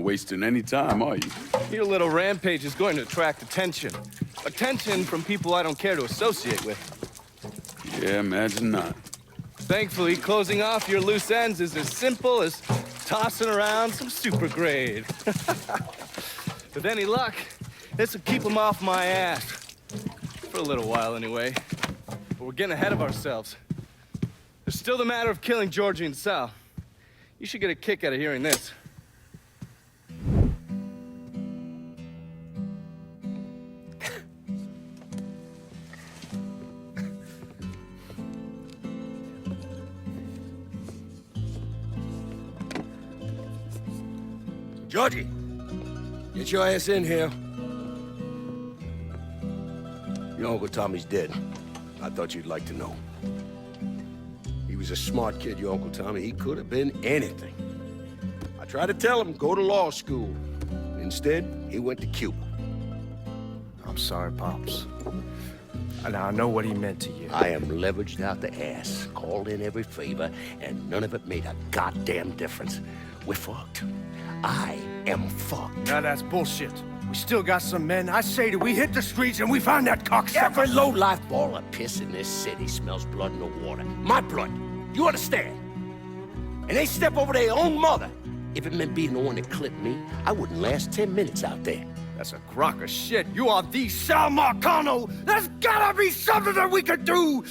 wasting any time, are you? Your little rampage is going to attract attention. Attention from people I don't care to associate with. Yeah, imagine not. Thankfully, closing off your loose ends is as simple as tossing around some super grade. With any luck, this will keep them off my ass. For a little while, anyway. But we're getting ahead of ourselves. There's still the matter of killing Georgie and Sal. You should get a kick out of hearing this. Georgie, get your ass in here. Your Uncle Tommy's dead. I thought you'd like to know. He was a smart kid, your Uncle Tommy. He could have been anything. I tried to tell him, go to law school. Instead, he went to Cuba. I'm sorry, Pops. And I know what he meant to you. I am leveraged out the ass, called in every favor, and none of it made a goddamn difference. We're fucked. I am fucked. Now that's bullshit. We still got some men. I say that we hit the streets and we find that cocksucker. Every low-life ball of piss in this city smells blood in the water. My blood. You understand? And they step over their own mother. If it meant being the one that clipped me, I wouldn't last 10 minutes out there. That's a crock of shit. You are the Sal Marcano. There's gotta be something that we could do.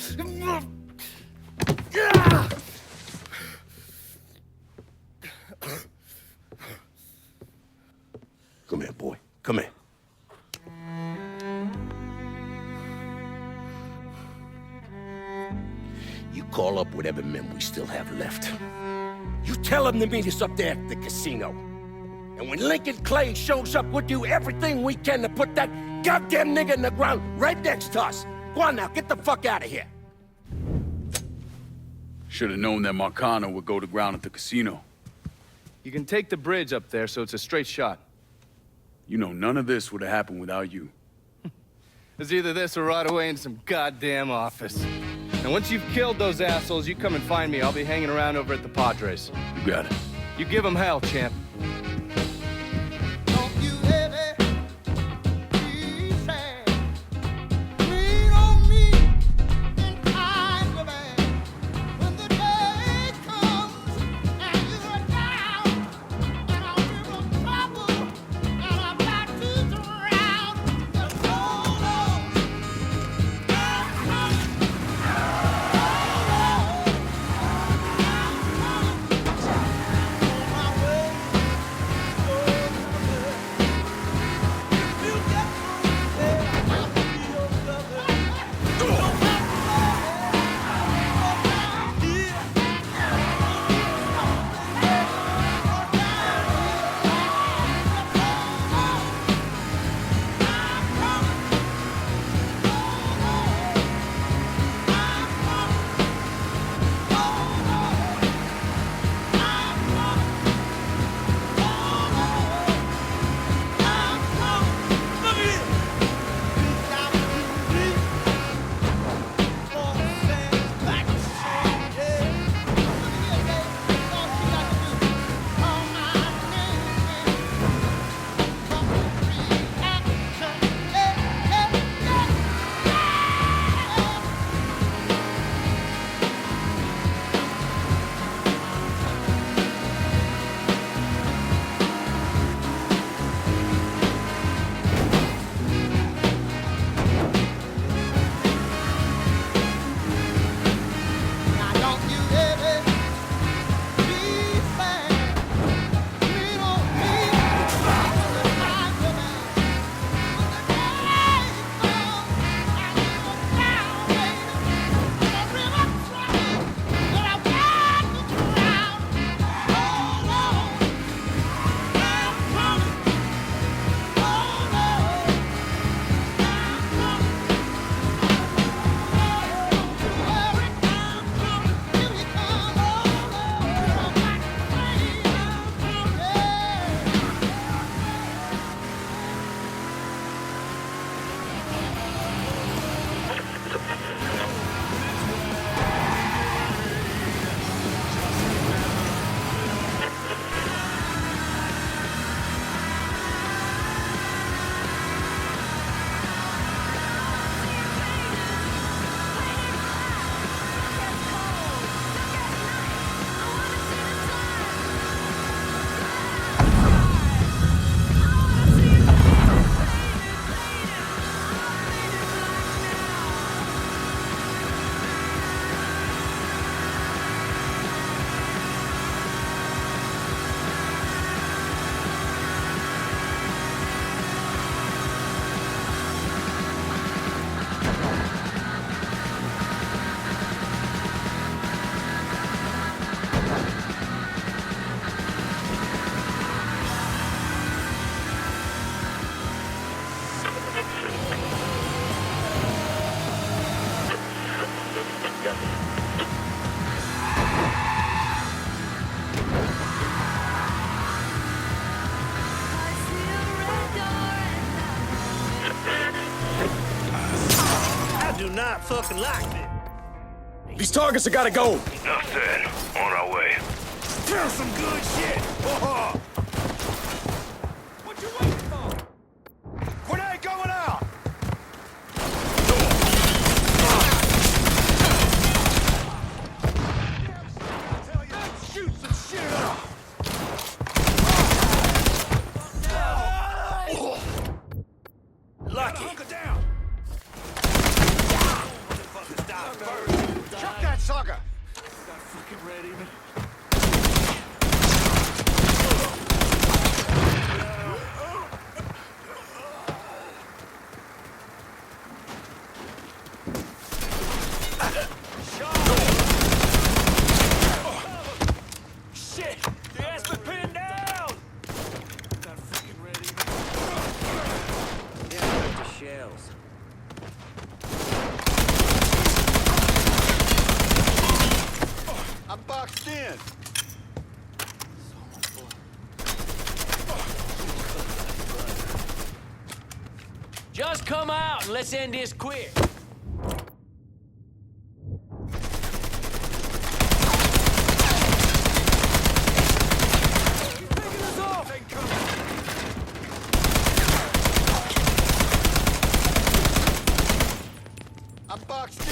Come here, boy. Come here. You call up whatever men we still have left. You tell them to meet us up there at the casino. And when Lincoln Clay shows up, we'll do everything we can to put that goddamn nigga in the ground right next to us. Go on now, get the fuck out of here. Should have known that Marcano would go to ground at the casino. You can take the bridge up there, so it's a straight shot. You know, none of this would have happened without you. It's either this or right away in some goddamn office. And once you've killed those assholes, you come and find me. I'll be hanging around over at the Padres. You got it. You give them hell, champ. might fucking like this. These targets have gotta go. Enough said. On our way. Here's some good shit. What you waiting for? Grenade going out. Shoot some shit up. Lucky. Hunker down. Chuck that sucker. Shit! The ass been pinned down! Got fucking ready. Yeah, the shells. I'm boxed in. Just come out and let's end this quick. I'm boxed in.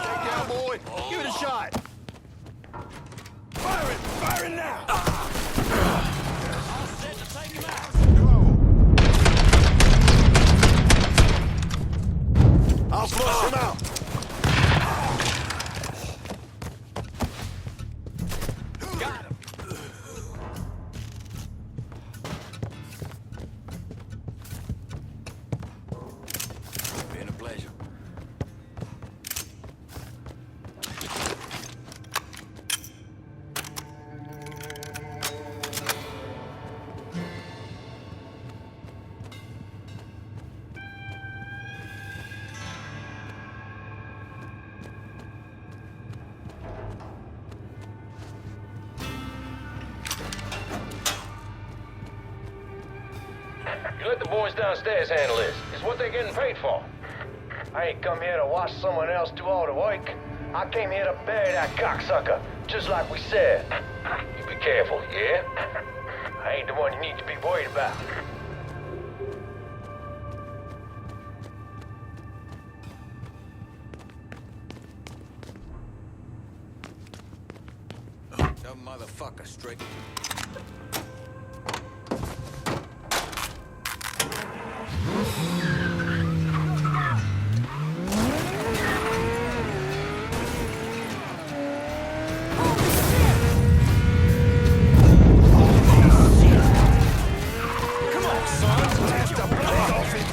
Take down, boy. Give it a shot. Firing now. All set to take him out. I'll flush him out. Got him. Been a pleasure. You let the boys downstairs handle this. It's what they're getting paid for. I ain't come here to watch someone else do all the work. I came here to bury that cocksucker, just like we said. You be careful, yeah? I ain't the one you need to be worried about. That motherfucker straight.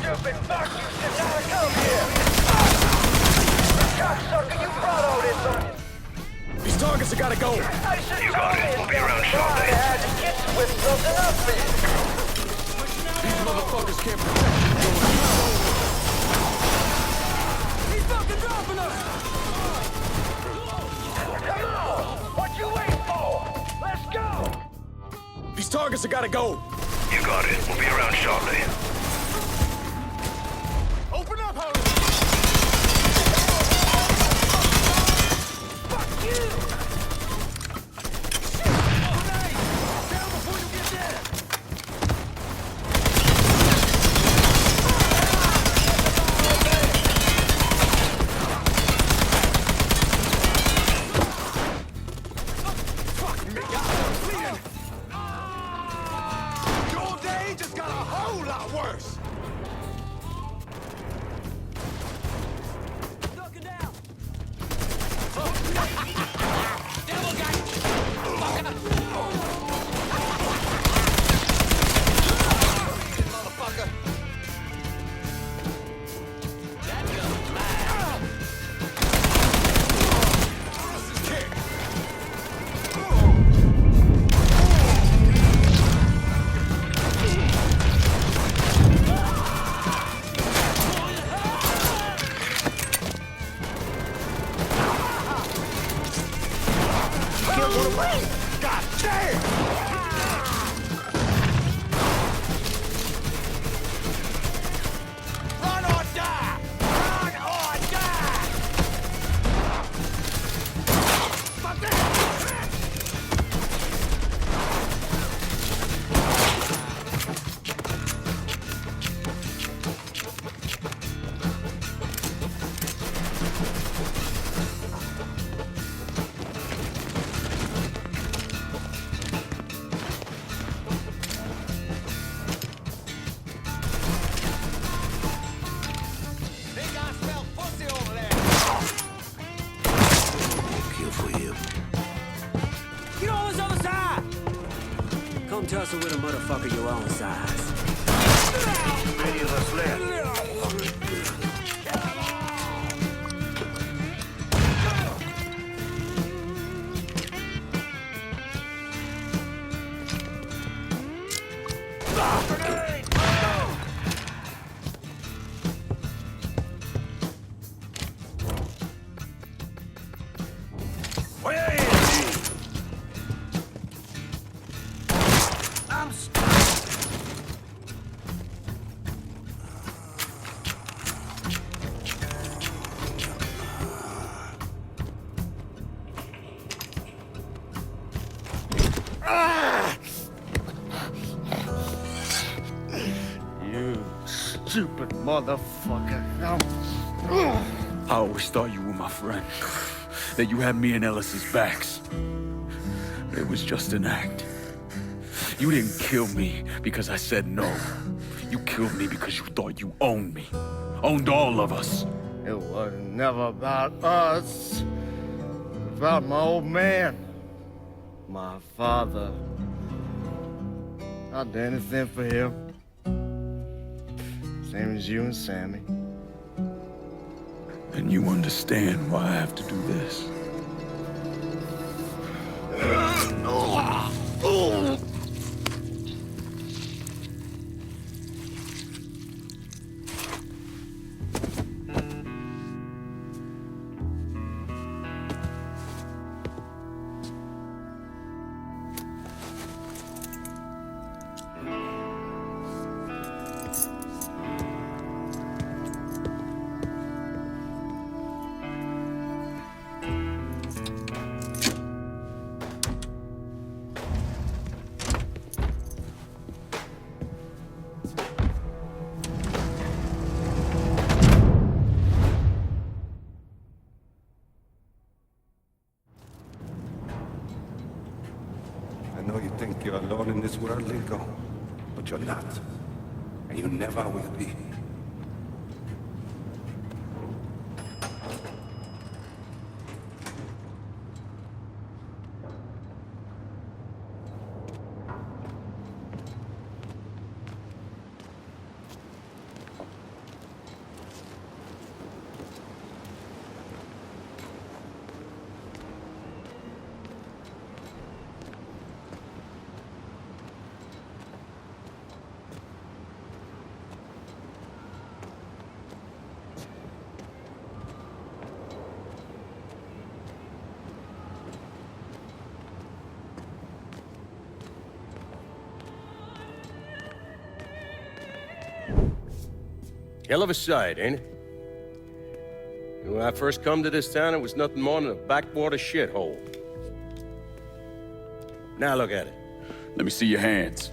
Stupid fuck, you should not come here! Cocksucker, you brought all this on you! These targets have gotta go. You got it. We'll be around shortly. I had to get you with something up there. These motherfuckers can't protect you. He's fucking dropping us! Come on! What you waiting for? Let's go! These targets have gotta go. You got it. We'll be around shortly. Open up, holler! Fuck you! Shit! Grenade! Down before you get there! Fuck me! I'm bleeding! Your day just got a whole lot worse! Motherfucker! God damn! Come tussle with a motherfucker your own size. Many of us left. You stupid motherfucker. I always thought you were my friend. That you had me and Ellis's backs. It was just an act. You didn't kill me because I said no. You killed me because you thought you owned me. Owned all of us. It was never about us. It was about my old man. My father. I'd do anything for him. Same as you and Sammy. And you understand why I have to do this. I know you think you're alone in this world, Linko, but you're not. And you never will be. Hell of a sight, ain't it? When I first come to this town, it was nothing more than a backwater shithole. Now look at it. Let me see your hands.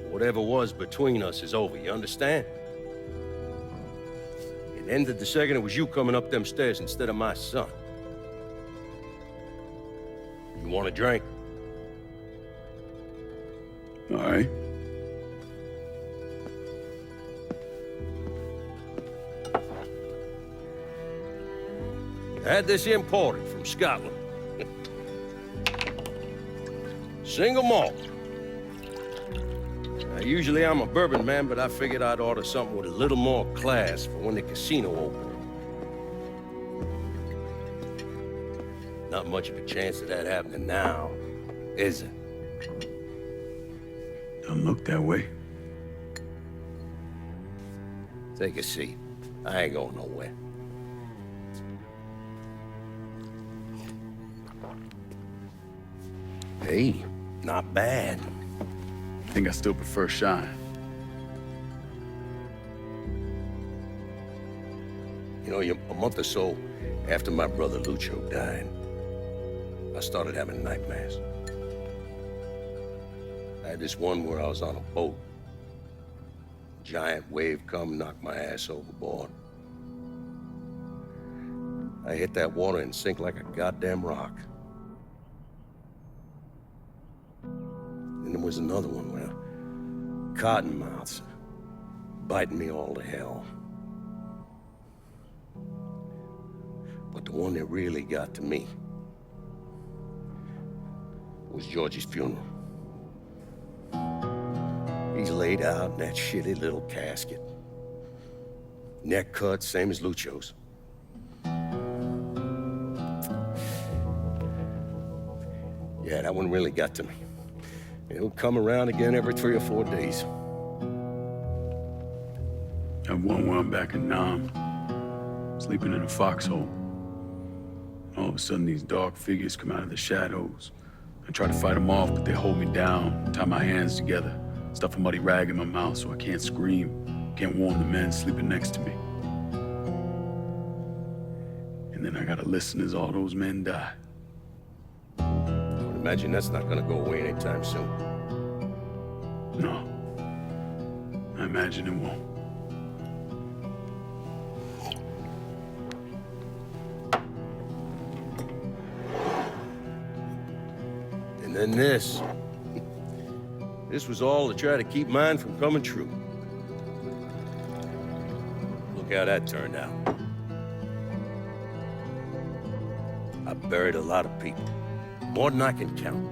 Whatever was between us is over, you understand? It ended the second it was you coming up them stairs instead of my son. You want a drink? All right. I had this imported from Scotland. Single malt. Now, usually I'm a bourbon man, but I figured I'd order something with a little more class for when the casino opened. Not much of a chance of that happening now, is it? Don't look that way. Take a seat. I ain't going nowhere. Hey, not bad. I think I still prefer Shine. You know, a month or so after my brother Lucho died, I started having nightmares. I had this one where I was on a boat. Giant wave come, knocked my ass overboard. I hit that water and sink like a goddamn rock. And there was another one where cottonmouths biting me all to hell. But the one that really got to me was Georgie's funeral. He's laid out in that shitty little casket. Neck cut, same as Lucho's. Yeah, that one really got to me. It'll come around again every 3 or 4 days. And one where I'm back in Nam, sleeping in a foxhole. All of a sudden, these dark figures come out of the shadows. I try to fight them off, but they hold me down, tie my hands together, stuff a muddy rag in my mouth so I can't scream, can't warn the men sleeping next to me. And then I gotta listen as all those men die. I would imagine that's not gonna go away anytime soon. No. I imagine it won't. And then this. This was all to try to keep mine from coming true. Look how that turned out. I buried a lot of people. More than I can count.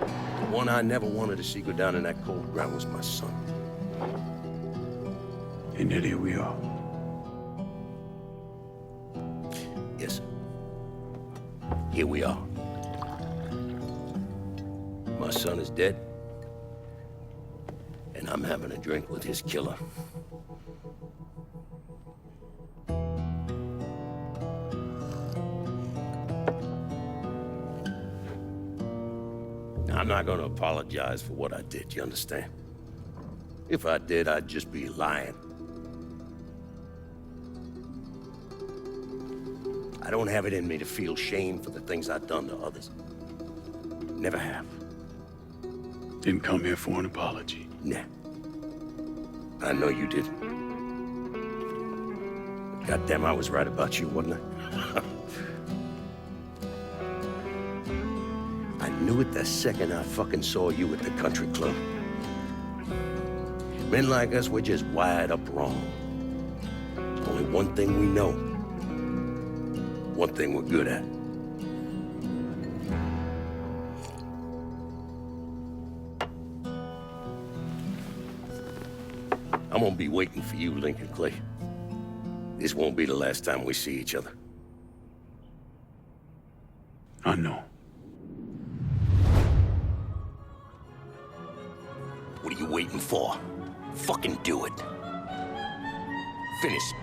The one I never wanted to see go down in that cold ground was my son. And yet here we are. Yes, sir. Here we are. My son is dead, and I'm having a drink with his killer. Now, I'm not gonna apologize for what I did, you understand? If I did, I'd just be lying. I don't have it in me to feel shame for the things I've done to others. Never have. Didn't come here for an apology. Nah. I know you didn't. But goddamn, I was right about you, wasn't I? I knew it the second I fucking saw you at the country club. Men like us, we're just wired up wrong. There's only one thing we know. One thing we're good at. I'm gonna be waiting for you, Lincoln Clay. This won't be the last time we see each other. I know. What are you waiting for? Fucking do it. Finish.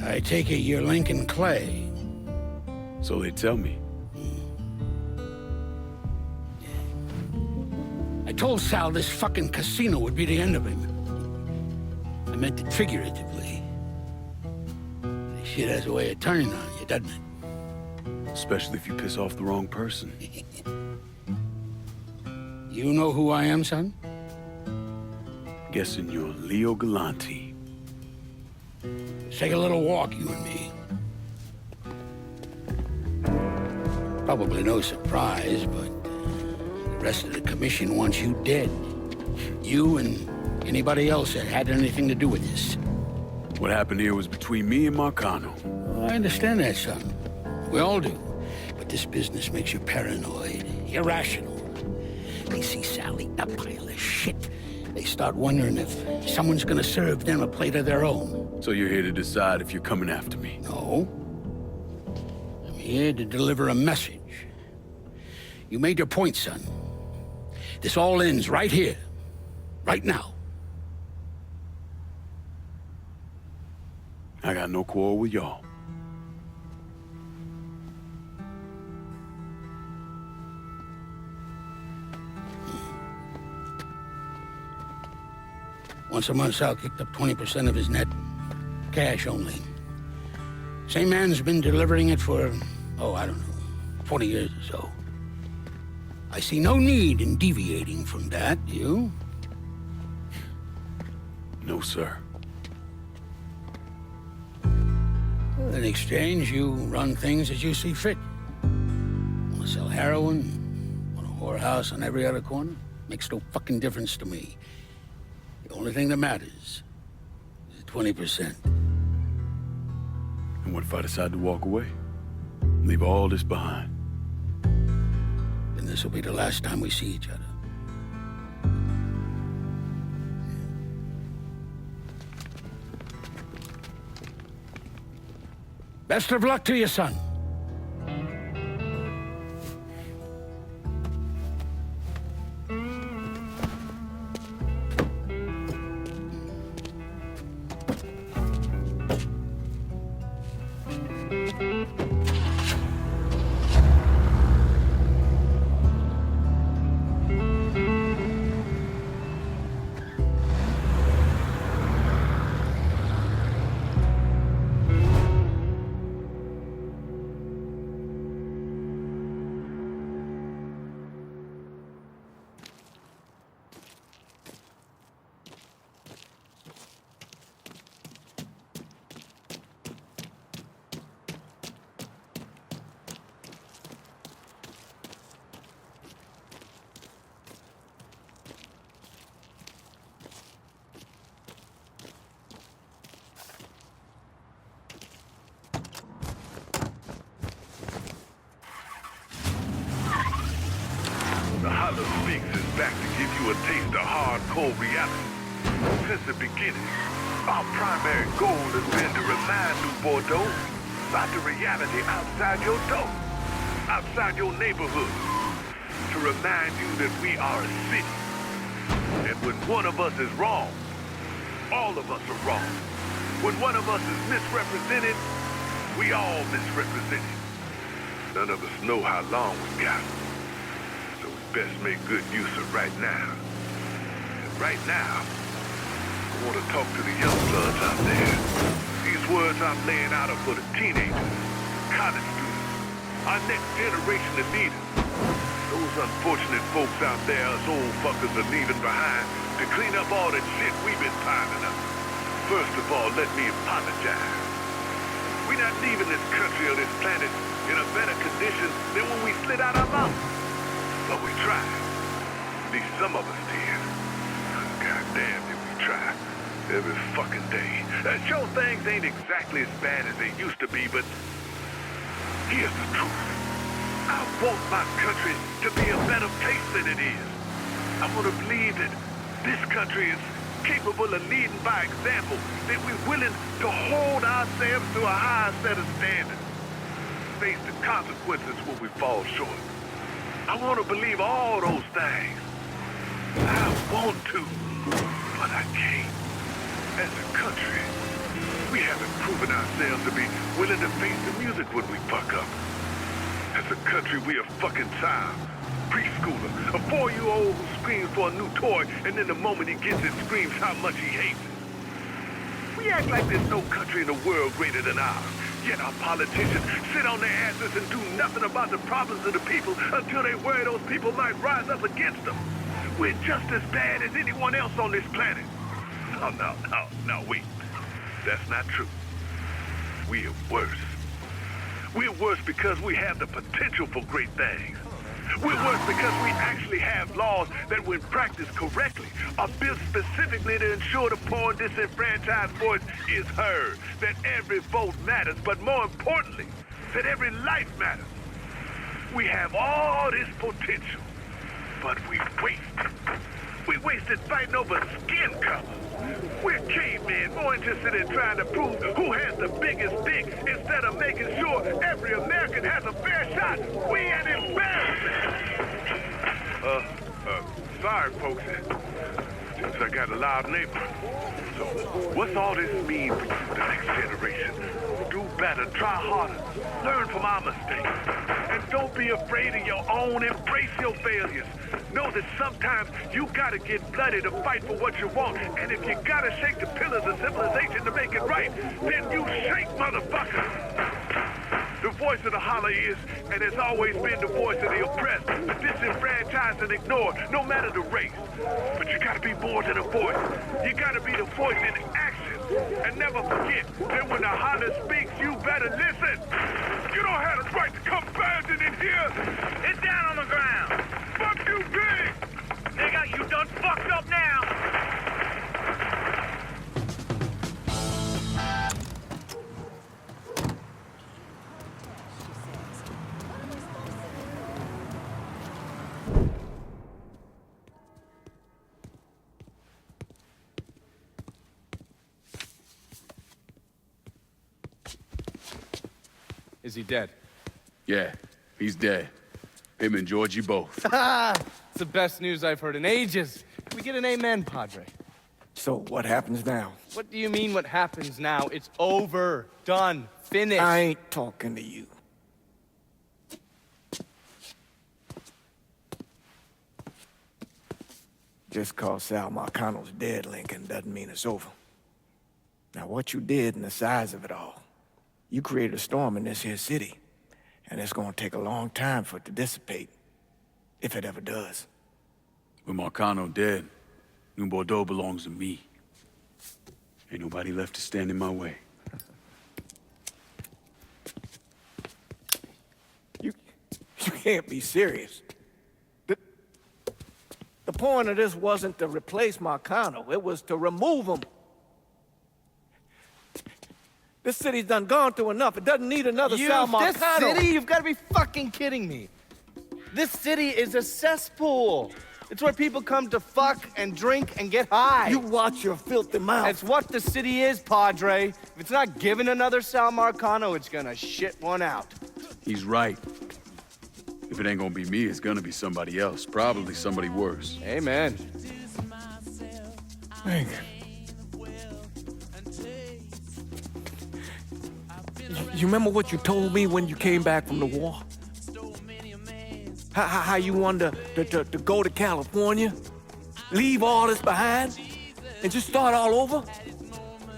I take it you're Lincoln Clay. So they tell me. I told Sal this fucking casino would be the end of him. I meant it figuratively. This shit has a way of turning on you, doesn't it? Especially if you piss off the wrong person. You know who I am, son? Guessing you're Leo Galante. Let's take a little walk, you and me. Probably no surprise, but the rest of the commission wants you dead. You and anybody else that had anything to do with this. What happened here was between me and Marcano. I understand that, son. We all do. But this business makes you paranoid, irrational. They see Sally, a pile of shit. They start wondering if someone's gonna serve them a plate of their own. So you're here to decide if you're coming after me? No. I'm here to deliver a message. You made your point, son. This all ends right here. Right now. I got no quarrel with y'all. Once a month, Sal kicked up 20% of his net. Cash only. Same man's been delivering it for, I don't know, 20 years or so. I see no need in deviating from that, you? No, sir. In exchange, you run things as you see fit. Want to sell heroin? Want a whorehouse on every other corner? Makes no fucking difference to me. The only thing that matters is 20%. And what if I decide to walk away? Leave all this behind? Then this will be the last time we see each other. Best of luck to you, son. Back to give you a taste of hardcore reality. Since the beginning, our primary goal has been to remind New Bordeaux about the reality outside your door, outside your neighborhood. To remind you that we are a city. And when one of us is wrong, all of us are wrong. When one of us is misrepresented, we all misrepresented. None of us know how long we got. Best make good use of right now. And right now, I want to talk to the young bloods out there. These words I'm laying out are for the teenagers, college students, our next generation of leaders. Those unfortunate folks out there, us old fuckers are leaving behind to clean up all that shit we've been piling up. First of all, let me apologize. We're not leaving this country or this planet in a better condition than when we slid out our mountains. But we tried. At least some of us did. God damn, did we try. Every fucking day. Sure, things ain't exactly as bad as they used to be, but here's the truth. I want my country to be a better place than it is. I want to believe that this country is capable of leading by example, that we're willing to hold ourselves to a higher set of standards. Face the consequences when we fall short. I want to believe all those things. I want to, but I can't. As a country, we haven't proven ourselves to be willing to face the music when we fuck up. As a country, we are fucking tired. Preschooler, a 4-year-old who screams for a new toy, and then the moment he gets it, screams how much he hates it. We act like there's no country in the world greater than ours. Yet our politicians sit on their asses and do nothing about the problems of the people until they worry those people might rise up against them. We're just as bad as anyone else on this planet. No, wait. That's not true. We're worse. We're worse because we have the potential for great things. We're worse because we actually have laws that, when practiced correctly, are built specifically to ensure the poor and disenfranchised voice is heard, that every vote matters, but more importantly, that every life matters. We have all this potential, but we waste it. We wasted fighting over skin color. We're cavemen, more interested in trying to prove who has the biggest dick instead of making sure every American has a fair shot. We an embarrassment. Sorry, folks. Seems I got a loud neighbor. So, what's all this mean for you, the next generation? Do better, try harder, learn from our mistakes. And don't be afraid of your own, embrace your failures. Know that sometimes you gotta get bloody to fight for what you want. And if you gotta shake the pillars of civilization to make it right, then you shake, motherfucker. The voice of the holler is, and has always been, the voice of the oppressed, the disenfranchised and ignored, no matter the race. But you gotta be more than a voice. You gotta be the voice in action. And never forget that when the holler speaks, you better listen. You don't have the right to come banding in here. It's down on the ground. Fuck you, pig! Nigga, you done fucked up now. Is he dead? Yeah, he's dead. Him and Georgie both. It's the best news I've heard in ages. Can we get an amen, Padre? So, what happens now? What do you mean what happens now? It's over. Done. Finished. I ain't talking to you. Just cause Sal Marcano's dead, Lincoln, doesn't mean it's over. Now, what you did and the size of it all, you created a storm in this here city, and it's gonna take a long time for it to dissipate, if it ever does. With Marcano dead, New Bordeaux belongs to me. Ain't nobody left to stand in my way. You can't be serious. The point of this wasn't to replace Marcano, it was to remove him. This city's done gone through enough. It doesn't need another Sal Marcano. This city? You've got to be fucking kidding me. This city is a cesspool. It's where people come to fuck and drink and get high. You watch your filthy mouth. It's what the city is, Padre. If it's not giving another Sal Marcano, it's gonna shit one out. He's right. If it ain't gonna be me, it's gonna be somebody else. Probably somebody worse. Amen. Lincoln. You remember what you told me when you came back from the war? How you wanted to go to California, leave all this behind, and just start all over?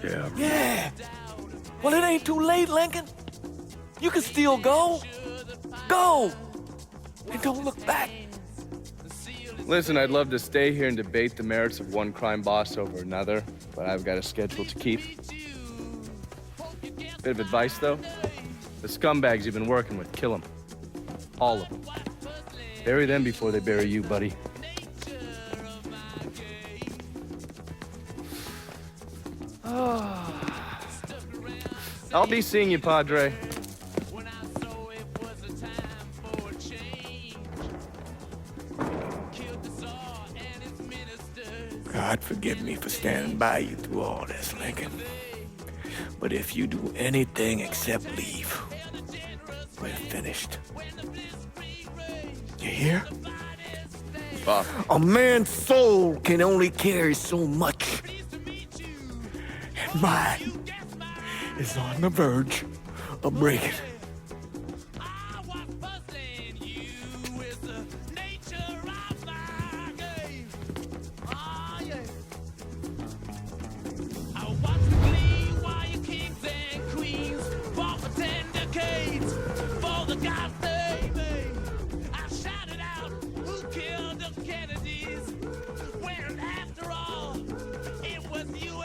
Yeah. Yeah. Well, it ain't too late, Lincoln. You can still go. Go. And don't look back. Listen, I'd love to stay here and debate the merits of one crime boss over another, but I've got a schedule to keep. Bit of advice, though. The scumbags you've been working with, kill them. All of them. Bury them before they bury you, buddy. I'll be seeing you, Padre. God forgive me for standing by you through all this, Lincoln. But if you do anything except leave, we're finished. You hear? Pop. A man's soul can only carry so much. And mine is on the verge of breaking. When after all, it was you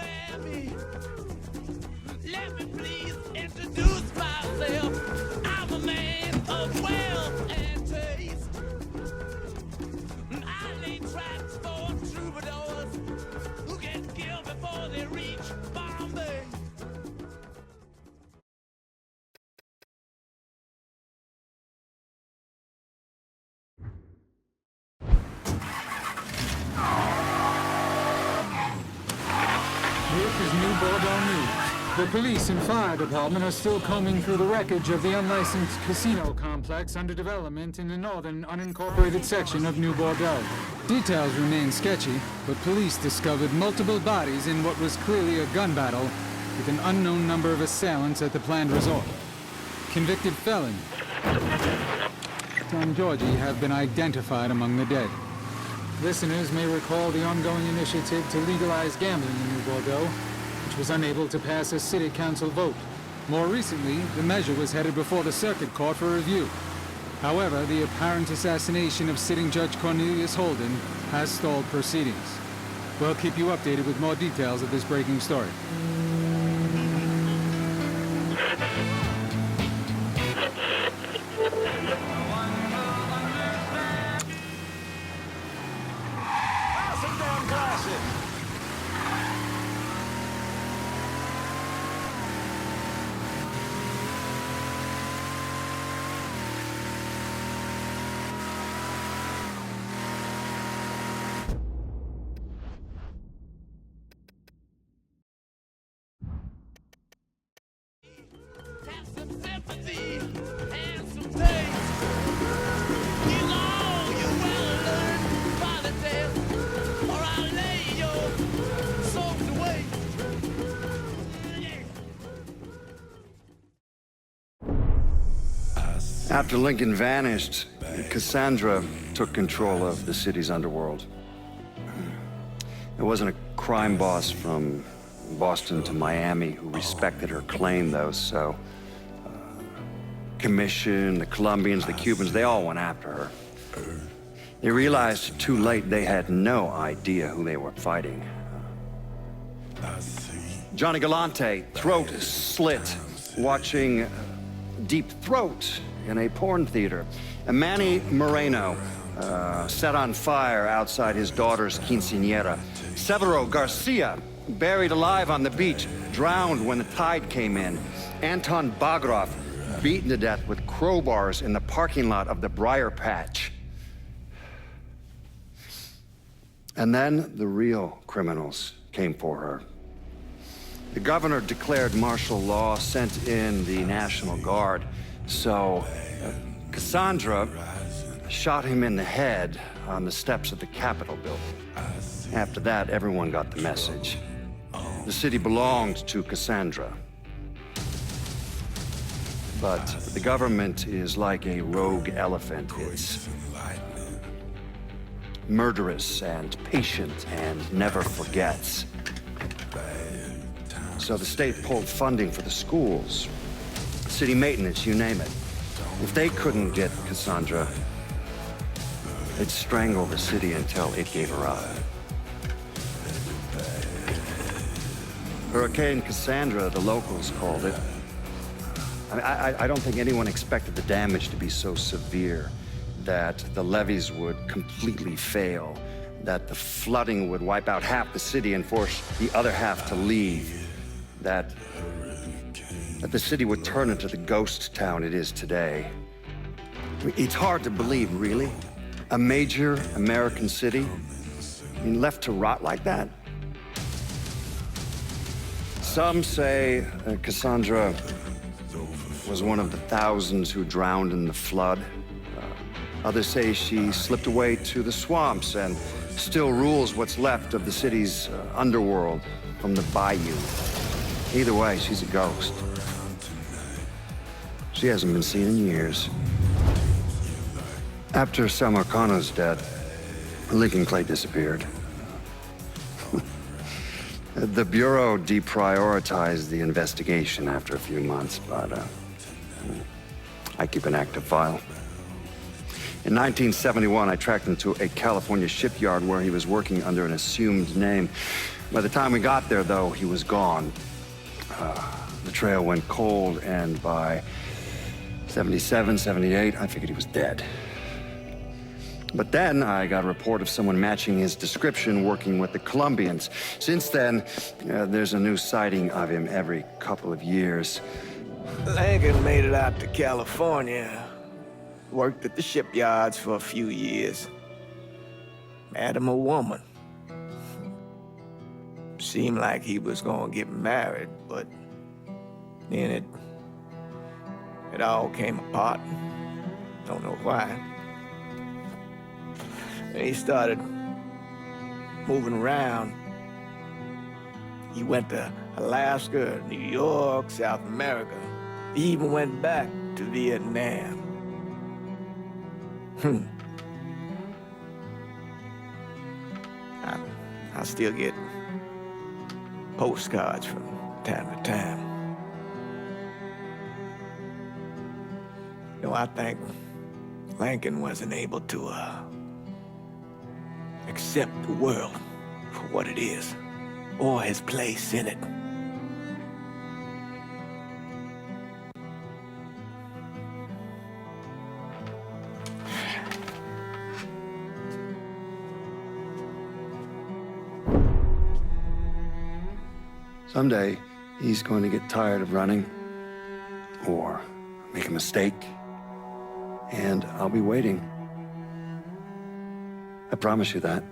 This is New Bordeaux News. The police and fire department are still combing through the wreckage of the unlicensed casino complex under development in the northern unincorporated section of New Bordeaux. Details remain sketchy, but police discovered multiple bodies in what was clearly a gun battle with an unknown number of assailants at the planned resort. Convicted felon and Georgie have been identified among the dead. Listeners may recall the ongoing initiative to legalize gambling in New Bordeaux, which was unable to pass a city council vote. More recently, the measure was headed before the circuit court for review. However, the apparent assassination of sitting Judge Cornelius Holden has stalled proceedings. We'll keep you updated with more details of this breaking story. After Lincoln vanished, Cassandra took control of the city's underworld. There wasn't a crime boss from Boston to Miami who respected her claim, though, so... Commission, the Colombians, the Cubans, they all went after her. They realized too late they had no idea who they were fighting. Johnny Galante, throat slit, watching Deep Throat in a porn theater. And Manny Moreno, set on fire outside his daughter's quinceañera. Severo Garcia, buried alive on the beach, drowned when the tide came in. Anton Bagrov, beaten to death with crowbars in the parking lot of the Briar Patch. And then the real criminals came for her. The governor declared martial law, sent in the National Guard. So, Cassandra shot him in the head on the steps of the Capitol building. After that, everyone got the message. The city belonged to Cassandra. But the government is like a rogue elephant. It's murderous and patient and never forgets. So the state pulled funding for the schools, city maintenance, you name it. If they couldn't get Cassandra, they'd strangle the city until it gave her up. Hurricane Cassandra, the locals called it. I don't think anyone expected the damage to be so severe, that the levees would completely fail, that the flooding would wipe out half the city and force the other half to leave, that the city would turn into the ghost town it is today. I mean, it's hard to believe, really. A major American city, I mean, left to rot like that? Some say Cassandra was one of the thousands who drowned in the flood. Others say she slipped away to the swamps and still rules what's left of the city's underworld from the bayou. Either way, she's a ghost. She hasn't been seen in years. After Sal Marcano's death, Lincoln Clay disappeared. The Bureau deprioritized the investigation after a few months, but I keep an active file. In 1971, I tracked him to a California shipyard where he was working under an assumed name. By the time we got there, though, he was gone. The trail went cold, and by 77, 78, I figured he was dead. But then I got a report of someone matching his description working with the Colombians. Since then, there's a new sighting of him every couple of years. Lincoln made it out to California. Worked at the shipyards for a few years. Met him a woman. Seemed like he was gonna get married, but then it all came apart. Don't know why. And he started moving around. He went to Alaska, New York, South America. He even went back to Vietnam. I still get postcards from time to time. You know, I think Lincoln wasn't able to accept the world for what it is, or his place in it. Someday, he's going to get tired of running, or make a mistake, and I'll be waiting. I promise you that.